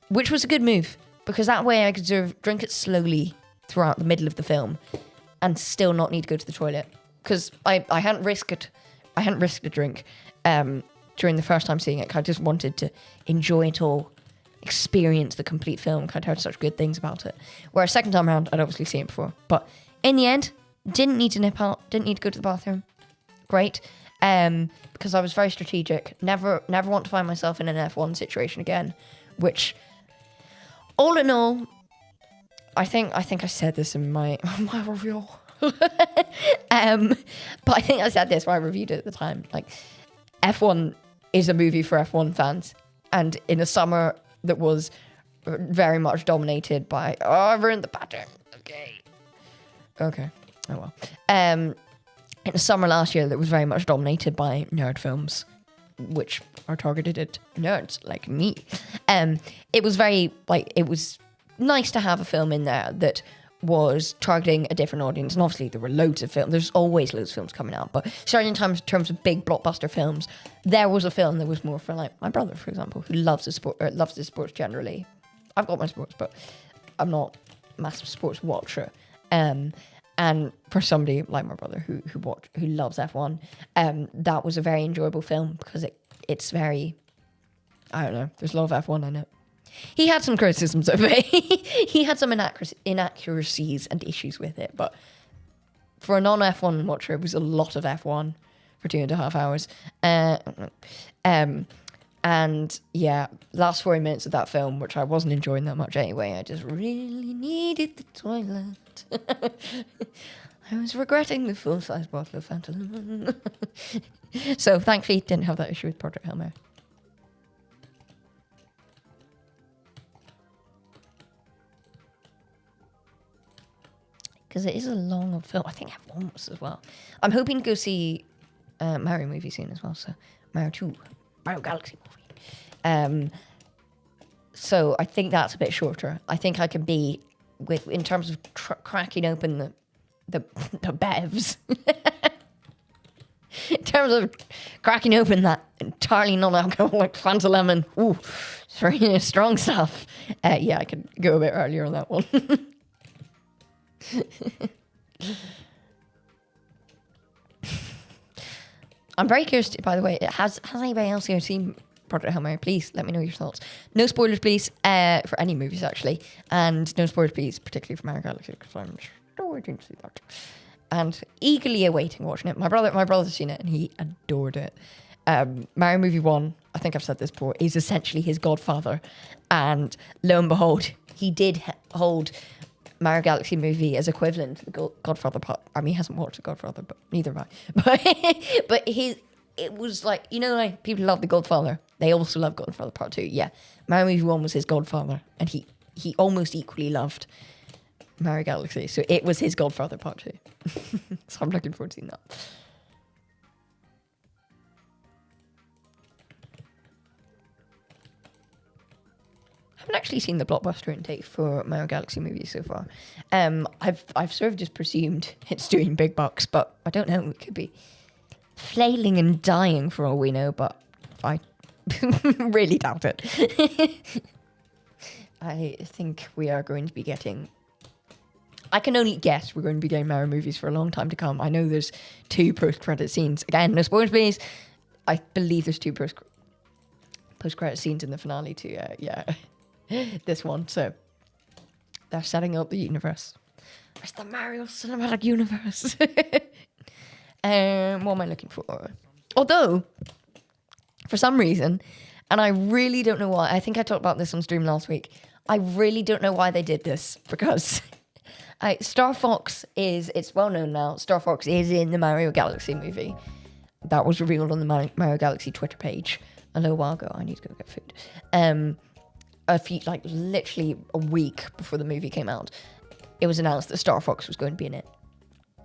which was a good move, because that way I could sort of drink it slowly throughout the middle of the film and still not need to go to the toilet, because I hadn't risked a drink during the first time seeing it. I just wanted to enjoy it all, experience the complete film. I'd heard such good things about it. Whereas second time around, I'd obviously seen it before. But in the end, didn't need to nip out, didn't need to go to the bathroom. Great. Because I was very strategic. Never want to find myself in an F1 situation again. Which, all in all, I think I said this in my review. But I think I said this when I reviewed it at the time. Like, F1 is a movie for F1 fans. And in a summer that was very much dominated by, I've ruined the pattern. Okay. Oh well. In the summer last year that was very much dominated by nerd films, which are targeted at nerds like me. It was it was nice to have a film in there that was targeting a different audience. And obviously there were loads of films. There's always loads of films coming out. But certainly in terms of big blockbuster films, there was a film that was more for, like, my brother, for example, who loves his sports generally. I've got my sports, but I'm not a massive sports watcher. And for somebody like my brother who loves F1, that was a very enjoyable film, because it's very, I don't know, there's a lot of F1 in it. He had some criticisms of it. He had some inaccuracies and issues with it, but for a non-F1 watcher, it was a lot of F1 for 2.5 hours. And yeah, last 40 minutes of that film, which I wasn't enjoying that much anyway, I just really needed the toilet. I was regretting the full-size bottle of Fanta Lemon. So thankfully, didn't have that issue with Project Hail Mary. Because it is a long film. I think F1 was as well. I'm hoping to go see Mario movie soon as well. So Mario 2, Mario Galaxy movie. So I think that's a bit shorter. I think I can be in terms of cracking open the bevs. In terms of cracking open that entirely non-alcoholic Fanta Lemon. Ooh, it's really strong stuff. Yeah, I could go a bit earlier on that one. I'm very curious, by the way, has anybody else here seen Project Hail Mary? Please let me know your thoughts. No spoilers, please, for any movies, actually. And no spoilers, please, particularly for Mario Galaxy, because I'm still waiting to see that. And eagerly awaiting watching it. My brother's seen it, and he adored it. Mario Movie 1, I think I've said this before, is essentially his godfather. And lo and behold, he did hold Mario Galaxy movie as equivalent to the Godfather part. I mean, he hasn't watched the Godfather, but neither have I. But it was like, you know, like, people love the Godfather. They also love Godfather Part 2. Yeah, Mario Movie 1 was his Godfather, and he almost equally loved Mario Galaxy. So it was his Godfather Part 2. So I'm looking forward to seeing that. I haven't actually seen the blockbuster intake for Mario Galaxy movies so far. I've sort of just presumed it's doing big bucks, but I don't know. It could be flailing and dying for all we know, but I really doubt it. I think we are going to be getting... I can only guess we're going to be getting Mario movies for a long time to come. I know there's 2 post-credit scenes. Again, no spoilers, please. I believe there's 2 post-credit scenes in the finale too. This one. So they're setting up the universe. It's the Mario Cinematic Universe. What am I looking for? Although, for some reason, and I really don't know why, I think I talked about this on stream last week. I really don't know why they did this, because Star Fox it's well known now, Star Fox is in the Mario Galaxy movie. That was revealed on the Mario Galaxy Twitter page a little while ago. I need to go get food. Literally a week before the movie came out, it was announced that Star Fox was going to be in it.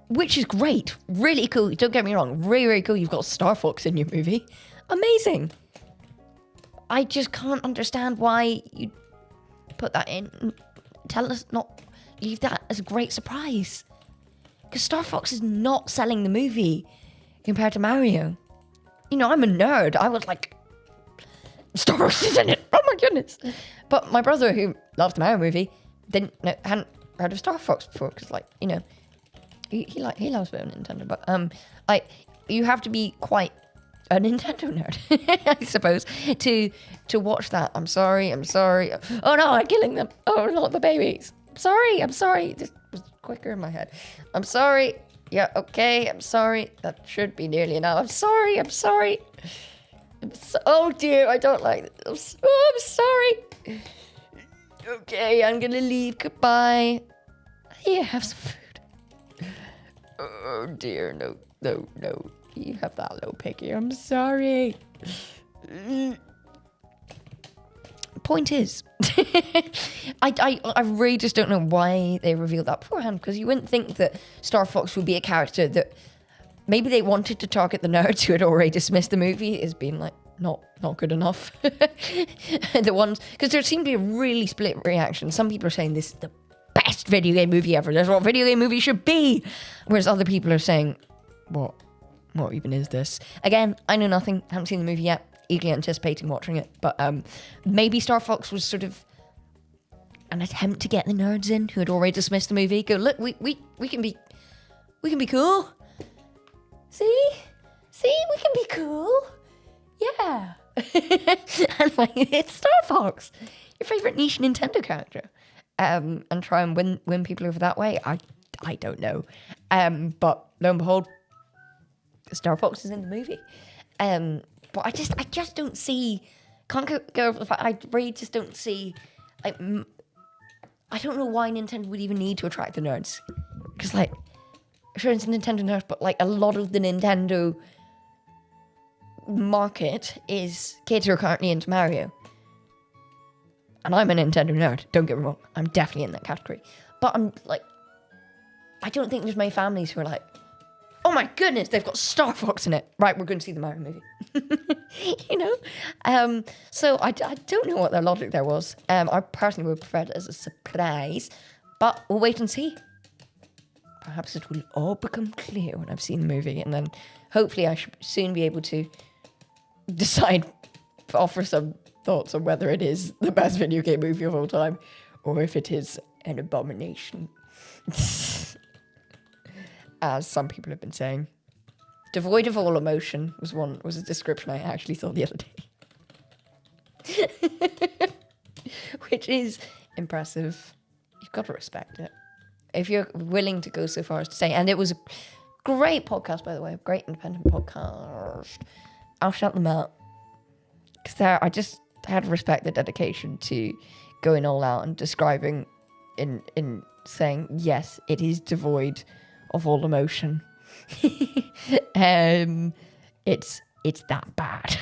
Which is great. Really cool. Don't get me wrong. Really, really cool. You've got Star Fox in your movie. Amazing. I just can't understand why you put that in. Tell us not... Leave that as a great surprise. Because Star Fox is not selling the movie compared to Mario. You know, I'm a nerd. I was like... Star Fox is in it. Oh my goodness. But my brother, who loves the Mario movie, hadn't heard of Star Fox before. Because, he loves a bit of Nintendo, but you have to be quite a Nintendo nerd, I suppose, to watch that. I'm sorry. Oh no, I'm killing them. Oh, not the babies. I'm sorry. This was quicker in my head. I'm sorry. Yeah, okay. I'm sorry. That should be nearly enough. I'm sorry. Oh dear, I don't like this. Oh, I'm sorry. Okay, I'm gonna leave. Goodbye. Yeah, have some food. Oh dear, no. You have that little piggy. I'm sorry. Point is, I really just don't know why they revealed that beforehand, because you wouldn't think that Star Fox would be a character that maybe they wanted to target the nerds who had already dismissed the movie as being like not good enough. The ones, because there seemed to be a really split reaction. Some people are saying this is the best video game movie ever. That's what video game movies should be. Whereas other people are saying, what even is this? Again, I know nothing. Haven't seen the movie yet. Eagerly anticipating watching it. But maybe Star Fox was sort of an attempt to get the nerds in who had already dismissed the movie. Go, look, we can be cool. See, we can be cool. Yeah. And it's Star Fox, your favorite niche Nintendo character. And try and win people over that way. I don't know. But lo and behold, Star Fox is in the movie. But I just don't see. Can't go over the fact. I really just don't see. I don't know why Nintendo would even need to attract the nerds. Because sure, it's Nintendo nerds, but a lot of the Nintendo market is kids who are currently into Mario. And I'm a Nintendo nerd, don't get me wrong. I'm definitely in that category. But I'm I don't think there's many families who are like, oh my goodness, they've got Star Fox in it. Right, we're going to see the Mario movie. You know? So I don't know what their logic there was. I personally would prefer it as a surprise. But we'll wait and see. Perhaps it will all become clear when I've seen the movie. And then hopefully I should soon be able to decide, offer some thoughts on whether it is the best video game movie of all time or if it is an abomination. As some people have been saying. Devoid of all emotion was a description I actually saw the other day. Which is impressive. You've got to respect it. If you're willing to go so far as to say, and it was a great podcast, by the way, a great independent podcast. I'll shout them out. Because I just had to respect the dedication to going all out and describing in saying, yes, it is devoid of all emotion. It's that bad.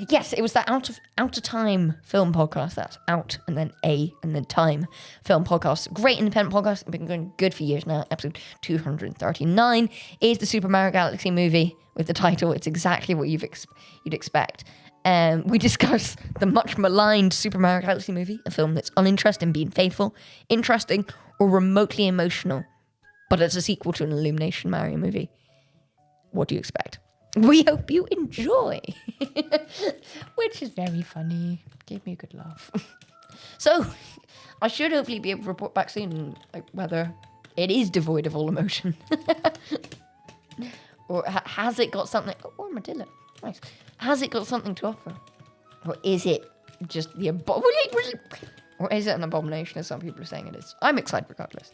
Yes, it was that Out of Time film podcast. That's Out and then A and then Time film podcast. Great independent podcast. It's been going good for years now. Episode 239 is the Super Mario Galaxy movie with the title. It's exactly what you'd expect. We discuss the much maligned Super Mario Galaxy movie, a film that's uninteresting in being faithful, interesting, or remotely emotional. But it's a sequel to an Illumination Mario movie. What do you expect? We hope you enjoy. Which is very funny. Gave me a good laugh. So, I should hopefully be able to report back soon, whether It is devoid of all emotion. Or has it got something? Oh, armadillo. Nice. Has it got something to offer? Or is it just the abomination? Or is it an abomination, as some people are saying it is? I'm excited regardless.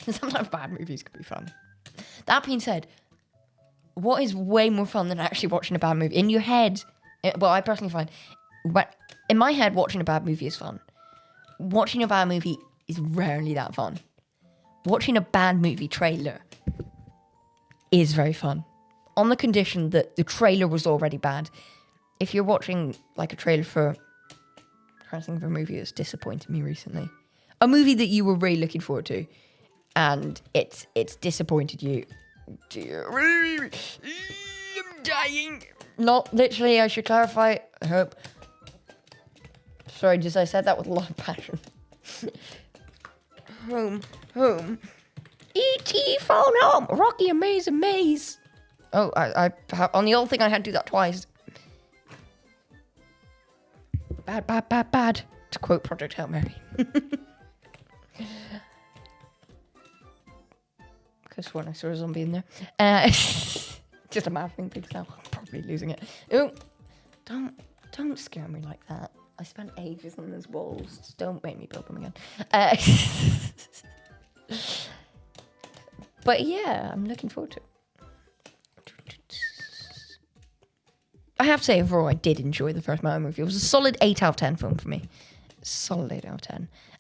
Sometimes bad movies can be fun. That being said, what is way more fun than actually watching a bad movie? In your head, well, I personally find, in my head, watching a bad movie is fun. Watching a bad movie is rarely that fun. Watching a bad movie trailer is very fun. On the condition that the trailer was already bad. If you're watching like a trailer for, I'm trying to think of a movie that's disappointed me recently. A movie that you were really looking forward to, and it's disappointed you. I'm dying. Not literally, I should clarify. I hope. Sorry, just I said that with a lot of passion. Home. E.T. phone home. Rocky Amazing Maze. Oh, I on the old thing I had to do that twice. Bad. To quote Project Hail Mary. Because when I saw a zombie in there. Just imagining things now. I'm probably losing it. Oh, don't scare me like that. I spent ages on those walls. Just don't make me build them again. But yeah, I'm looking forward to it. I have to say, overall, I did enjoy the first Mario movie. It was a solid 8 out of 10 film for me. Solid 8 out of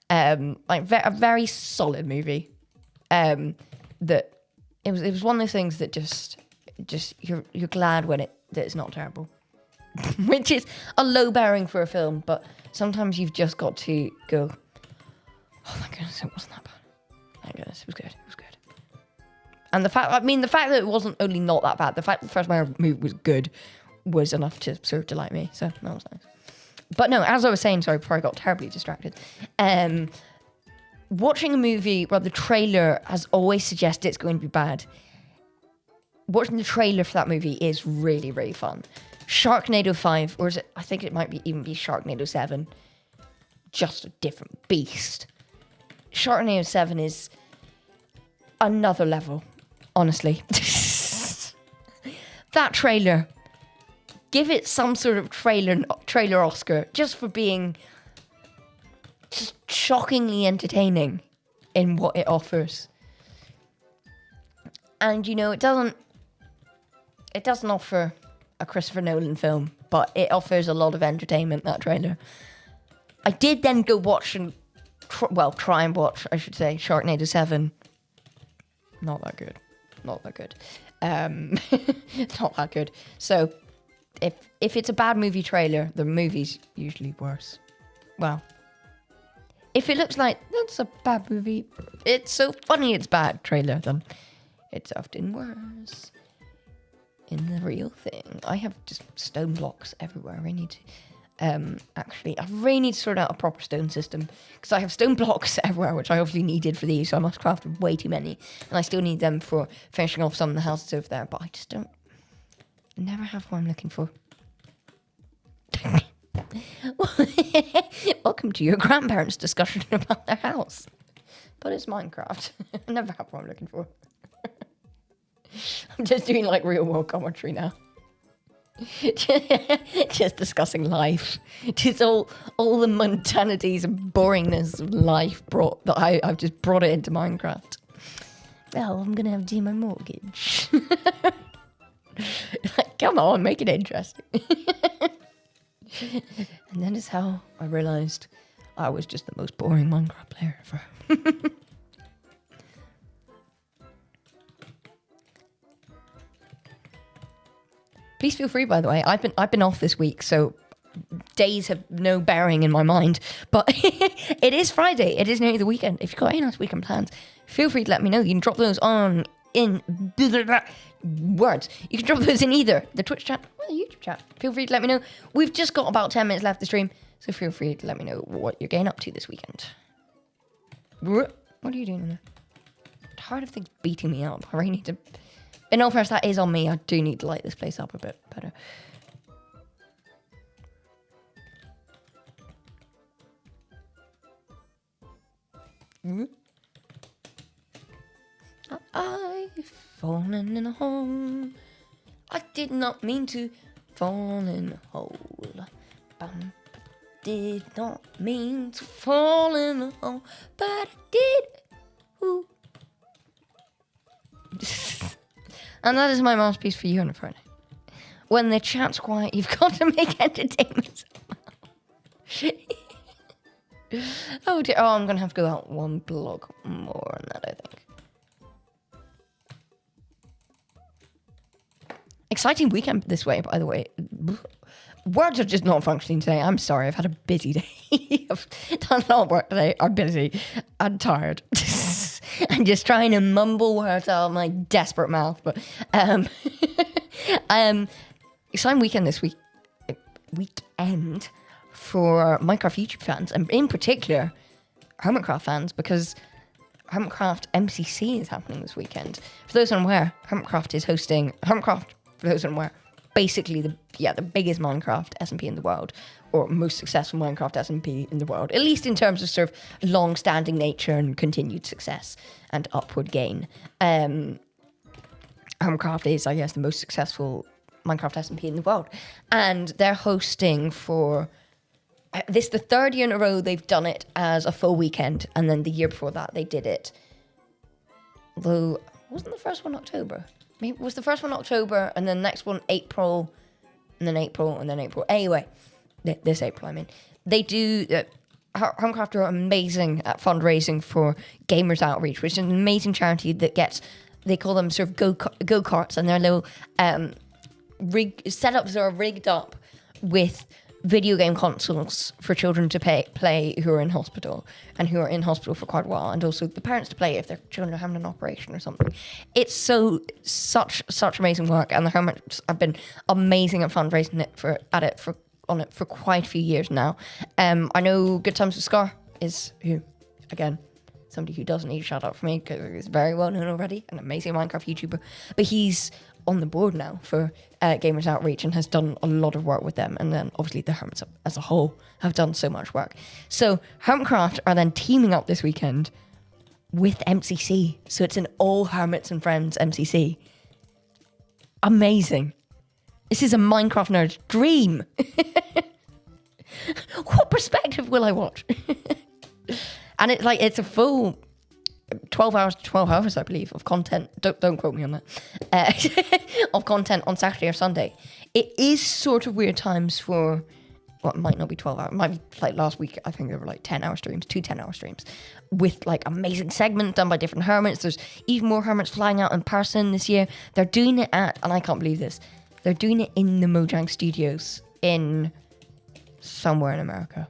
10. A very solid movie. That it was one of those things that just you're glad when that it's not terrible. Which is a low bearing for a film, but sometimes you've just got to go, oh my goodness, it wasn't that bad. Thank goodness, it was good. And the fact that it wasn't only not that bad, the fact that the first Mario movie was good was enough to sort of delight me. So that was nice. But no, as I was saying, sorry, before I got terribly distracted, watching a movie where the trailer has always suggested it's going to be bad, watching the trailer for that movie is really, really fun. Sharknado 5, or is it, I think it might even be Sharknado 7, just a different beast. Sharknado 7 is another level, honestly. That trailer, give it some sort of trailer Oscar, just for being just shockingly entertaining in what it offers. And you know, it doesn't offer a Christopher Nolan film, but it offers a lot of entertainment, that trailer. I did then go watch and try and watch, I should say, Sharknado 7. Not that good. Not that good. So if it's a bad movie trailer, the movie's usually worse. Well, if it looks like that's a bad movie, it's so funny it's bad trailer, then it's often worse. In the real thing, I have just stone blocks everywhere. I need to I really need to sort out a proper stone system, because I have stone blocks everywhere, which I obviously needed for these, so I must craft way too many, and I still need them for finishing off some of the houses over there, but I just never have what I'm looking for. Welcome to your grandparents' discussion about their house, but it's Minecraft. I never have what I'm looking for. I'm just doing like real world commentary now. Just discussing life. Just all the mundanities and boringness of life that I've just brought it into Minecraft. Well, I'm gonna have to do my mortgage. Like, come on, make it interesting. And that is how I realised I was just the most boring Minecraft player ever. Please feel free, by the way. I've been off this week, so days have no bearing in my mind. But it is Friday. It is nearly the weekend. If you've got any nice weekend plans, feel free to let me know. You can drop those in words. You can drop those in either the Twitch chat or the YouTube chat. Feel free to let me know. We've just got about 10 minutes left to stream, so feel free to let me know what you're getting up to this weekend. What are you doing in there? I'm tired of things beating me up. I really need to... In all fairness, that is on me. I do need to light this place up a bit better. I've fallen in a hole. I did not mean to fall in a hole. Did not mean to fall in a hole, but I did. Ooh. And that is my masterpiece for you on a Friday. When the chat's quiet, you've got to make entertainment somehow. Oh dear. Oh, I'm going to have to go out one blog more on that, I think. Exciting weekend this way, by the way. Words are just not functioning today. I'm sorry. I've had a busy day. I've done a lot of work today. I'm busy. I'm tired. I'm just trying to mumble words out of my desperate mouth. But exciting weekend this weekend for Minecraft YouTube fans, and in particular Hermitcraft fans, because Hermitcraft MCC is happening this weekend. For those unaware, Hermitcraft is hosting for those unaware, basically the biggest Minecraft SMP in the world, or most successful Minecraft SMP in the world, at least in terms of sort of long-standing nature and continued success and upward gain. Hermitcraft is, I guess, the most successful Minecraft SMP in the world, and they're hosting for this the third year in a row they've done it as a full weekend, and then the year before that they did it. Though wasn't the first one October? Maybe was the first one October, and then the next one April, and then April, and then April. Anyway, this April, I mean. They do... Hermitcraft are amazing at fundraising for Gamers Outreach, which is an amazing charity that gets... They call them sort of go-karts, and their little setups are rigged up with video game consoles for children to play who are in hospital, and who are in hospital for quite a while, and also the parents to play if their children are having an operation or something. It's such amazing work, and the Hermits have been amazing at fundraising on it for quite a few years now. I know Good Times with Scar is who, again, somebody who doesn't need a shout out for me because he's very well known already, an amazing Minecraft YouTuber, but he's on the board now for Gamers Outreach and has done a lot of work with them, and then obviously the Hermits as a whole have done so much work. So Hermitcraft are then teaming up this weekend with MCC, so it's an all Hermits and Friends MCC. Amazing. This is a Minecraft nerd's dream. What perspective will I watch? And it's a full 12 hours, I believe, of content. Don't quote me on that. Of content on Saturday or Sunday. It is sort of weird times for, well, it might not be 12 hours. It might be like last week, I think there were like 10-hour streams, 2 10-hour streams, with like amazing segments done by different Hermits. There's even more Hermits flying out in person this year. They're doing it at, and I can't believe this, they're doing it in the Mojang Studios in somewhere in America.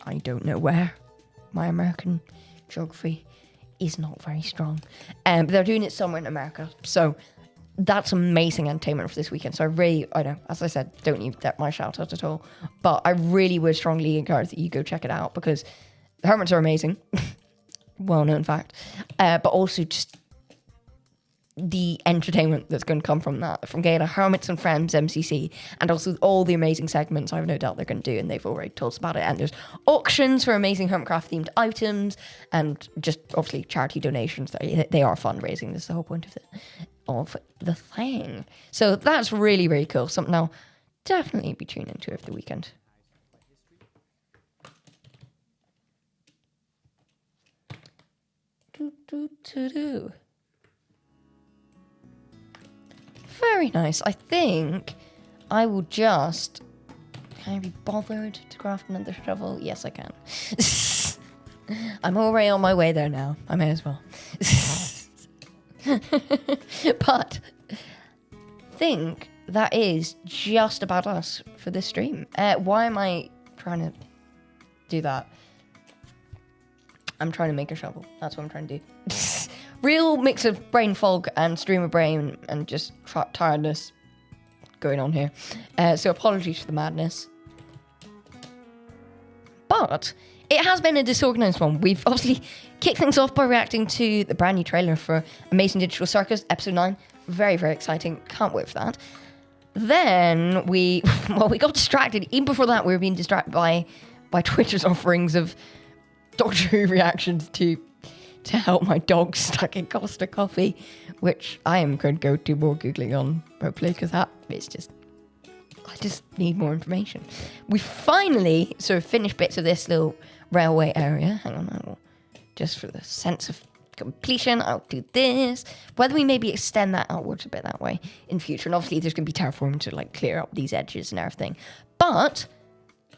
I don't know where. My American geography is not very strong. But they're doing it somewhere in America. So that's amazing entertainment for this weekend. So I know, as I said, don't need that my shout out at all. But I really would strongly encourage that you go check it out, because the Hermits are amazing. Well-known fact. But also just the entertainment that's going to come from that, from getting a Hermits and Friends MCC, and also all the amazing segments I have no doubt they're going to do, and they've already told us about it. And there's auctions for amazing Hermitcraft themed items, and just obviously charity donations. They are fundraising. That's the whole point of the thing. So that's really, really cool. Something I'll definitely be tuning into over the weekend. Very nice. I think I will just... Can I be bothered to craft another shovel? Yes, I can. I'm already on my way there now. I may as well. But I think that is just about us for this stream. Why am I trying to do that? I'm trying to make a shovel. That's what I'm trying to do. Real mix of brain fog and streamer brain and just tiredness going on here. So apologies for the madness. But it has been a disorganized one. We've obviously kicked things off by reacting to the brand new trailer for Amazing Digital Circus Episode 9. Very, very exciting. Can't wait for that. Then we got distracted. Even before that, we were being distracted by Twitter's offerings of Doctor Who reactions to to help my dog stuck in Costa Coffee, which I am going to go do more Googling on, hopefully, because I just need more information. We finally sort of finished bits of this little railway area. Hang on, I will, just for the sense of completion, I'll do this. Whether we maybe extend that outwards a bit that way in future. And obviously there's going to be terraform to like clear up these edges and everything. But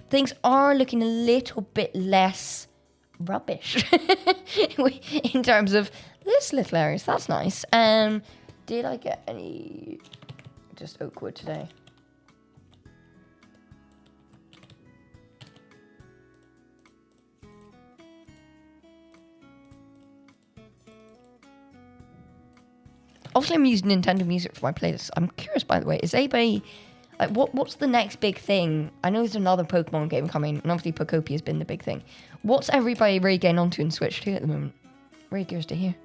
things are looking a little bit less rubbish in terms of this little area. So that's nice. Did I get any just oak wood today? Obviously, I'm using Nintendo Music for my playlist. I'm curious, by the way, is anybody like what's the next big thing? I know there's another Pokemon game coming, and obviously Pokopia has been the big thing. What's everybody really getting onto and Switch 2 at the moment? Very curious to hear.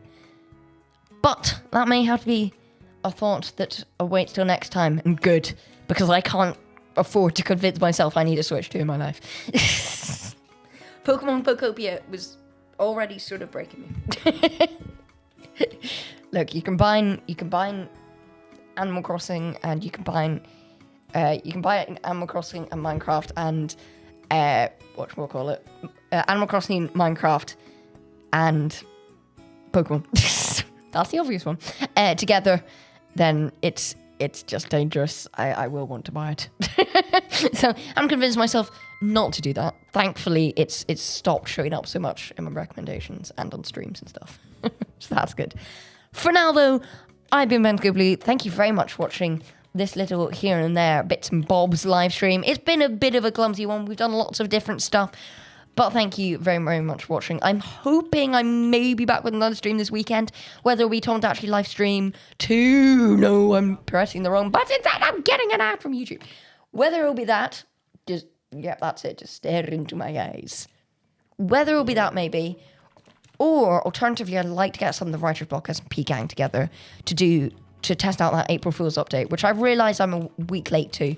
But that may have to be a thought that awaits till next time, and good, because I can't afford to convince myself I need a Switch 2 in my life. Pokemon Pokopia was already sort of breaking me. Look, you combine Animal Crossing and you can buy Animal Crossing and Minecraft and Animal Crossing, Minecraft, and Pokemon. That's the obvious one. Together, then it's just dangerous. I will want to buy it. So I'm convinced myself not to do that. Thankfully, it's stopped showing up so much in my recommendations and on streams and stuff. So that's good. For now, though, I've been Ben Goobly. Thank you very much for watching this little here and there bits and bobs live stream. It's been a bit of a clumsy one. We've done lots of different stuff. But thank you very, very much for watching. I'm hoping I may be back with another stream this weekend. Whether we don't actually live stream too. No, I'm pressing the wrong button and I'm getting an ad from YouTube. Whether it'll be that, that's it. Just stare into my eyes. Whether it'll be that, maybe. Or alternatively, I'd like to get some of the Writer's Block SMP gang together to test out that April Fool's update, which I realise I'm a week late to,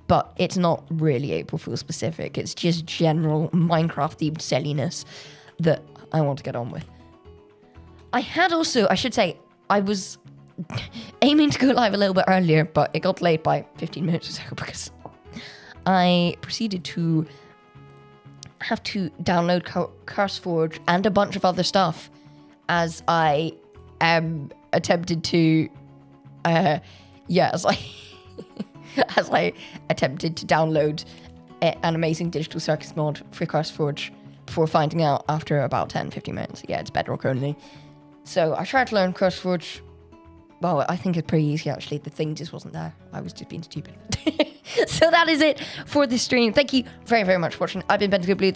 but it's not really April Fool's specific. It's just general Minecraft-themed silliness that I want to get on with. I should say, I was aiming to go live a little bit earlier, but it got delayed by 15 minutes or so because I proceeded to have to download CurseForge and a bunch of other stuff as I attempted to as I attempted to download an amazing digital circus mod for CurseForge before finding out after about 10-15 minutes. Yeah, it's Bedrock only. So I tried to learn CurseForge. Well, I think it's pretty easy, actually. The thing just wasn't there. I was just being stupid. So that is it for this stream. Thank you very, very much for watching. I've been Ben Goobly.